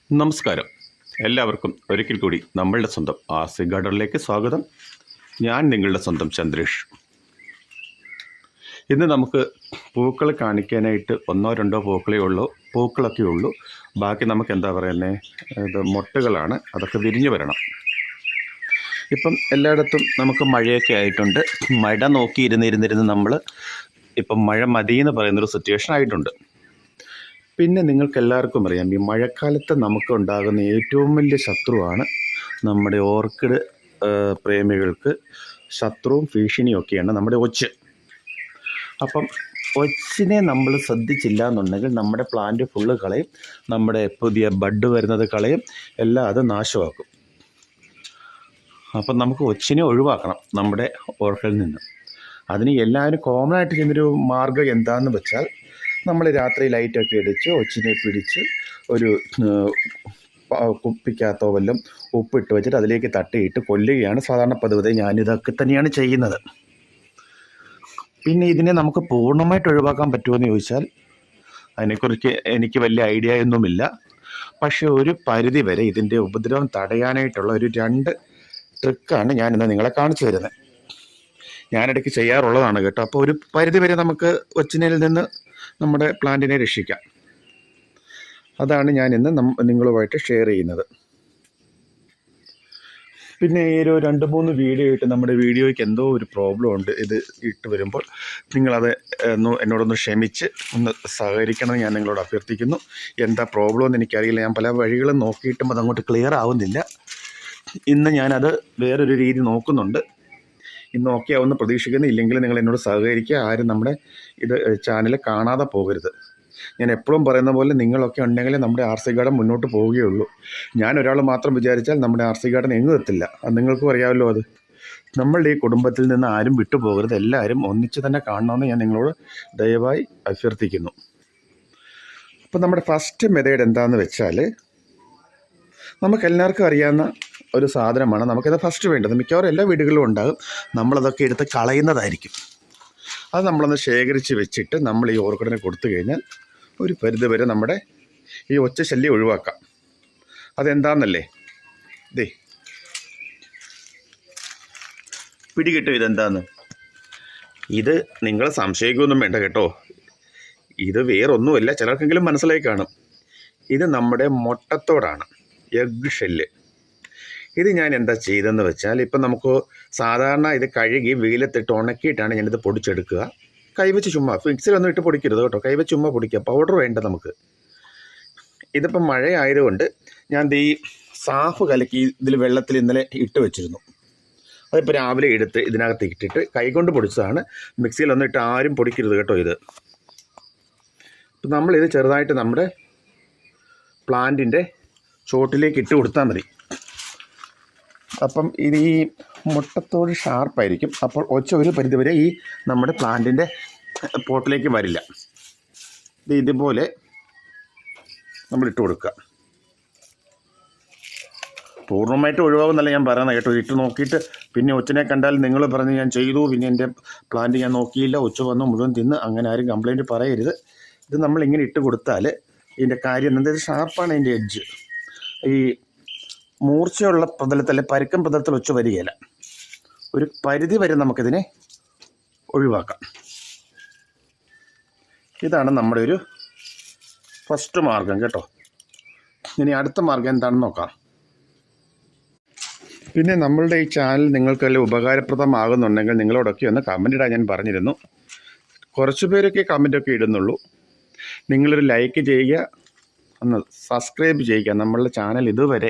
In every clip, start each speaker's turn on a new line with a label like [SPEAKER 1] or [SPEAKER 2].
[SPEAKER 1] നമസ്കാരം. എല്ലാവർക്കും ഒരിക്കൽ കൂടി നമ്മളുടെ സ്വന്തം ആർസി ഗാർഡനിലേക്ക് സ്വാഗതം. ഞാൻ നിങ്ങളുടെ സ്വന്തം ചന്ദ്രേഷ്. ഇന്ന് നമുക്ക് പൂക്കൾ കാണിക്കാനായിട്ട് ഒന്നോ രണ്ടോ പൂക്കളൊക്കെ ഉള്ളൂ. ബാക്കി നമുക്ക് എന്താ പറയുന്നത്, ഇത് മൊട്ടുകളാണ്. അതൊക്കെ വിരിഞ്ഞു വരണം. ഇപ്പം എല്ലായിടത്തും നമുക്ക് മഴയൊക്കെ ആയിട്ടുണ്ട്. മഴ നോക്കി ഇരുന്നിരുന്ന് നമ്മൾ ഇപ്പം മഴ മതിയെന്ന് പറയുന്നൊരു സിറ്റുവേഷൻ ആയിട്ടുണ്ട്. പിന്നെ നിങ്ങൾക്കെല്ലാവർക്കും അറിയാം, ഈ മഴക്കാലത്ത് നമുക്ക് ഉണ്ടാകുന്ന ഏറ്റവും വലിയ ശത്രുവാണ് നമ്മുടെ ഓർക്കിഡ് പ്രേമികൾക്ക് ശത്രുവും ഭീഷണിയും ഒക്കെയാണ് നമ്മുടെ ഒച്ച്. അപ്പം ഒച്ചിനെ നമ്മൾ ശ്രദ്ധിച്ചില്ല എന്നുണ്ടെങ്കിൽ നമ്മുടെ പ്ലാന്റ് ഫുള്ള് കളയും, നമ്മുടെ പുതിയ ബഡ് വരുന്നത് കളയും, എല്ലാം അത് നാശമാക്കും. അപ്പം നമുക്ക് ഒച്ചിനെ ഒഴിവാക്കണം നമ്മുടെ ഓർക്കിഡിൽ നിന്ന്. അതിന് എല്ലാവരും കോമൺ ആയിട്ട് ചെയ്യുന്നൊരു മാർഗ്ഗം എന്താണെന്ന് വെച്ചാൽ, നമ്മൾ രാത്രി ലൈറ്റൊക്കെ അടിച്ച് ഒച്ചിനെ പിടിച്ച് ഒരു കുപ്പിക്കകത്തോ വല്ലതും ഉപ്പിട്ട് വെച്ചിട്ട് അതിലേക്ക് തട്ടിയിട്ട് കൊല്ലുകയാണ് സാധാരണ പതിവ്. ഞാനിതൊക്കെ തന്നെയാണ് ചെയ്യുന്നത്. പിന്നെ ഇതിനെ നമുക്ക് പൂർണ്ണമായിട്ട് ഒഴിവാക്കാൻ പറ്റുമോ ചോദിച്ചാൽ അതിനെക്കുറിച്ച് എനിക്ക് വലിയ ഐഡിയ ഒന്നുമില്ല. പക്ഷേ ഒരു പരിധി വരെ ഇതിൻ്റെ ഉപദ്രവം തടയാനായിട്ടുള്ള ഒരു 2 ട്രിക്കാണ് ഞാനിന്ന് നിങ്ങളെ കാണിച്ചു തരുന്നത്. ഞാനിടയ്ക്ക് ചെയ്യാറുള്ളതാണ് കേട്ടോ. അപ്പോൾ ഒരു പരിധി വരെ നമുക്ക് ഒച്ചിനയിൽ നിന്ന് നമ്മുടെ പ്ലാന്റിനെ രക്ഷിക്കാം. അതാണ് ഞാനിന്ന് നിങ്ങളുമായിട്ട് ഷെയർ ചെയ്യുന്നത്. പിന്നെ ഈ ഒരു 2-3 വീഡിയോ ആയിട്ട് നമ്മുടെ വീഡിയോയ്ക്ക് എന്തോ ഒരു പ്രോബ്ലം ഉണ്ട്. ഇത് ഇട്ട് വരുമ്പോൾ നിങ്ങളത് എന്നോടൊന്ന് ക്ഷമിച്ച് ഒന്ന് സഹകരിക്കണമെന്ന് ഞാൻ നിങ്ങളോട് അഭ്യർത്ഥിക്കുന്നു. എന്താ പ്രോബ്ലം എന്ന് എനിക്കറിയില്ല. ഞാൻ പല വഴികളും നോക്കിയിട്ടും അതങ്ങോട്ട് ക്ലിയർ ആവുന്നില്ല. ഇന്ന് ഞാനത് വേറൊരു രീതി നോക്കുന്നുണ്ട്. ഇന്ന് ഓക്കെ ആവുമെന്ന് പ്രതീക്ഷിക്കുന്നു. ഇല്ലെങ്കിൽ നിങ്ങൾ എന്നോട് സഹകരിക്കുക. ആരും നമ്മുടെ ചാനൽ കാണാതെ പോകരുത്. ഞാൻ എപ്പോഴും പറയുന്ന പോലെ നിങ്ങളൊക്കെ ഉണ്ടെങ്കിൽ നമ്മുടെ ആർസി ഗാർഡൻ മുന്നോട്ട് പോവുകയുള്ളൂ. ഞാൻ ഒരാൾ മാത്രം വിചാരിച്ചാൽ നമ്മുടെ ആർസി ഗാർഡൻ എങ്ങും എത്തില്ല. അത് നിങ്ങൾക്കും അറിയാമല്ലോ. അത് നമ്മളുടെ ഈ കുടുംബത്തിൽ നിന്ന് ആരും വിട്ടുപോകരുത്. എല്ലാവരും ഒന്നിച്ച് തന്നെ കാണണമെന്ന് ഞാൻ നിങ്ങളോട് ദയവായി അഭ്യർത്ഥിക്കുന്നു. അപ്പോൾ നമ്മുടെ ഫസ്റ്റ് മെത്തേഡ് എന്താണെന്ന് വെച്ചാൽ, നമുക്കെല്ലാവർക്കും അറിയാവുന്ന ഒരു സാധനമാണ് നമുക്കത് ഫസ്റ്റ് വേണ്ടത്. മിക്കവാറും എല്ലാ വീടുകളിലും ഉണ്ടാകും. നമ്മളതൊക്കെ എടുത്ത് കളയുന്നതായിരിക്കും. അത് നമ്മളൊന്ന് ശേഖരിച്ച് വെച്ചിട്ട് നമ്മൾ ഈ ഓർക്കിഡിനെ കൊടുത്തു കഴിഞ്ഞാൽ ഒരു പരിധി വരെ നമ്മുടെ ഈ ഒച്ച ശല്യം ഒഴിവാക്കാം. അതെന്താണെന്നല്ലേ, പിടികിട്ടും ഇതെന്താന്ന്. ഇത് നിങ്ങൾ സംശയിക്കുകയൊന്നും വേണ്ട കേട്ടോ. ഇത് വേറൊന്നുമല്ല, ചിലർക്കെങ്കിലും മനസ്സിലായി കാണും. ഇത് നമ്മുടെ മുട്ടത്തോടാണ്, എഗ് ഷെല്ല്. ഇത് ഞാൻ എന്താ ചെയ്തതെന്ന് വെച്ചാൽ, ഇപ്പം നമുക്ക് സാധാരണ ഇത് കഴുകി വെയിലത്തിട്ട് ഉണക്കിയിട്ടാണ് ഞാനിത് പൊടിച്ചെടുക്കുക. കൈവച്ച് ചുമ്മാ, മിക്സിയിലൊന്നും ഇട്ട് പൊടിക്കരുത് കേട്ടോ. കൈവച്ച് ചുമ്മാ പൊടിക്കുക, പൗഡർ വേണ്ട നമുക്ക്. ഇതിപ്പം മഴ ആയതുകൊണ്ട് ഞാൻ ഈ സാഫ് കലക്കി ഇതിൽ വെള്ളത്തിൽ ഇന്നലെ ഇട്ട് വെച്ചിരുന്നു. അതിപ്പോൾ രാവിലെ എടുത്ത് ഇതിനകത്ത് ഇട്ടിട്ട് കൈകൊണ്ട് പൊടിച്ചതാണ്. മിക്സിയിലൊന്നും ഇട്ട് ആരും പൊടിക്കരുത് കേട്ടോ. ഇത് ഇപ്പം നമ്മളിത് ചെറുതായിട്ട് നമ്മുടെ പ്ലാന്റിൻ്റെ ചോട്ടിലേക്ക് ഇട്ട് കൊടുത്താൽ മതി. അപ്പം ഇത് ഈ മുട്ടത്തോട് ഷാർപ്പായിരിക്കും. അപ്പോൾ ഒച്ച ഒരു പരിധിവരെ ഈ നമ്മുടെ പ്ലാന്റിൻ്റെ പോട്ടിലേക്ക് വരില്ല. ഇതുപോലെ നമ്മൾ ഇട്ട് കൊടുക്കുക. പൂർണ്ണമായിട്ട് ഒഴിവാകുന്നല്ല ഞാൻ പറയുന്നത് കേട്ടോ. ഇട്ട് നോക്കിയിട്ട് പിന്നെ ഒച്ചിനെ കണ്ടാൽ നിങ്ങൾ പറഞ്ഞ് ഞാൻ ചെയ്തു, പിന്നെ എൻ്റെ പ്ലാന്റ് ഞാൻ നോക്കിയില്ല, ഒച്ച വന്ന് മുഴുവൻ തിന്ന്, അങ്ങനെ ആരും കംപ്ലൈൻറ്റ് പറയരുത്. ഇത് നമ്മളിങ്ങനെ ഇട്ട് കൊടുത്താൽ ഇതിൻ്റെ കാര്യം എന്താ, ഷാർപ്പാണ് ഇതിൻ്റെ എഡ്ജ്. ഈ മൂർച്ചയുള്ള പ്രതലത്തിൽ, അല്ലെ പരുക്കൻ പ്രതലത്തിൽ ഒച്ച വരികയില്ല. ഒരു പരിധി വരെ നമുക്കിതിനെ ഒഴിവാക്കാം. ഇതാണ് നമ്മുടെ ഒരു ഫസ്റ്റ് മാർഗം കേട്ടോ. ഇനി അടുത്ത മാർഗം എന്താണെന്ന് നോക്കാം. പിന്നെ നമ്മളുടെ ഈ ചാനൽ നിങ്ങൾക്കെല്ലാം ഉപകാരപ്രദമാകുന്നുണ്ടെങ്കിൽ നിങ്ങളോടൊക്കെ ഒന്ന് കമൻ്റ് ഇടാൻ ഞാൻ പറഞ്ഞിരുന്നു. കുറച്ച് പേരൊക്കെ കമൻ്റൊക്കെ ഇടുന്നുള്ളൂ. നിങ്ങളൊരു ലൈക്ക് ചെയ്യുക, ഒന്ന് സബ്സ്ക്രൈബ് ചെയ്യുക. നമ്മളുടെ ചാനൽ ഇതുവരെ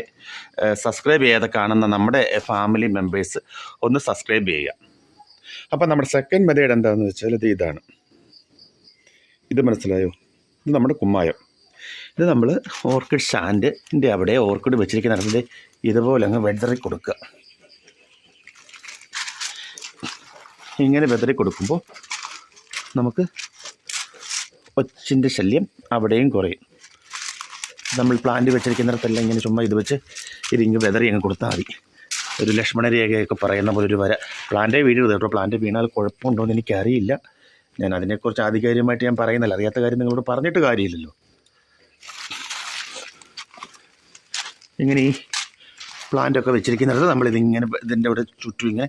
[SPEAKER 1] സബ്സ്ക്രൈബ് ചെയ്യാതെ കാണുന്ന നമ്മുടെ ഫാമിലി മെമ്പേഴ്സ് ഒന്ന് സബ്സ്ക്രൈബ് ചെയ്യുക. അപ്പം നമ്മുടെ സെക്കൻഡ് മെത്തേഡ് എന്താണെന്ന് വെച്ചാൽ ഇതാണ്. ഇത് മനസ്സിലായോ? ഇത് നമ്മുടെ കുമ്മായം. ഇത് നമ്മൾ ഓർക്കിഡ് സ്റ്റാൻഡിൻ്റെ അവിടെ ഓർക്കിഡ് വെച്ചിരിക്കുന്നിടത്ത് ഇതുപോലെ അങ്ങ് വെതറി കൊടുക്കുക. ഇങ്ങനെ വെതറി കൊടുക്കുമ്പോൾ നമുക്ക് ഒച്ചിൻ്റെ ശല്യം അവിടെയും കുറയും. നമ്മൾ പ്ലാന്റ് വെച്ചിരിക്കുന്നിടത്തെല്ലാം ഇങ്ങനെ ചുമ്മാ ഇത് വെച്ച് ഇതിങ്ങ് വെതറി അങ്ങ് കൊടുത്താൽ മതി. ഒരു ലക്ഷ്മണ രേഖയൊക്കെ പറയുന്ന പോലെ ഒരു വര. പ്ലാന്റേ വീഴരുത് കേട്ടോ. പ്ലാന്റ് വീണാൽ കുഴപ്പമുണ്ടോ എന്ന് എനിക്കറിയില്ല. ഞാൻ അതിനെക്കുറിച്ച് ആധികാരികമായിട്ട് ഞാൻ പറയുന്നില്ല. അറിയാത്ത കാര്യം നിങ്ങളോട് പറഞ്ഞിട്ട് കാര്യമില്ലല്ലോ. ഇങ്ങനെ ഈ പ്ലാന്റൊക്കെ വെച്ചിരിക്കുന്നിടത്ത് നമ്മളിതിങ്ങനെ ഇതിൻ്റെ ഇവിടെ ചുറ്റും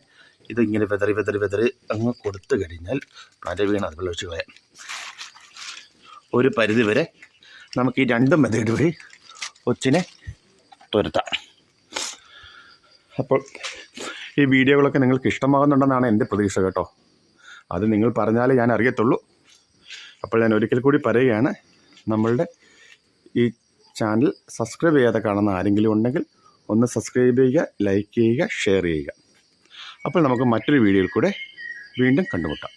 [SPEAKER 1] ഇതിങ്ങനെ വെതറി അങ്ങ് കൊടുത്തു കഴിഞ്ഞാൽ പ്ലാന്റ് വീണ് അത് വെള്ളം ഒഴിച്ച് കളയാം. ഒരു പരിധി വരെ നമുക്ക് ഈ 2 മെത്തേഡ് വഴി ഒച്ചിനെ തുരത്താം. അപ്പോൾ ഈ വീഡിയോകളൊക്കെ നിങ്ങൾക്ക് ഇഷ്ടമാകുന്നുണ്ടെന്നാണ് എൻ്റെ പ്രതീക്ഷ കേട്ടോ. അത് നിങ്ങൾ പറഞ്ഞാലേ ഞാൻ അറിയത്തുള്ളൂ. അപ്പോൾ ഞാൻ ഒരിക്കൽ കൂടി പറയുകയാണ്, നമ്മളുടെ ഈ ചാനൽ സബ്സ്ക്രൈബ് ചെയ്യാതെ കാണുന്ന ആരെങ്കിലും ഉണ്ടെങ്കിൽ ഒന്ന് സബ്സ്ക്രൈബ് ചെയ്യുക, ലൈക്ക് ചെയ്യുക, ഷെയർ ചെയ്യുക. അപ്പോൾ നമുക്ക് മറ്റൊരു വീഡിയോയിൽ കൂടെ വീണ്ടും കണ്ടുമുട്ടാം.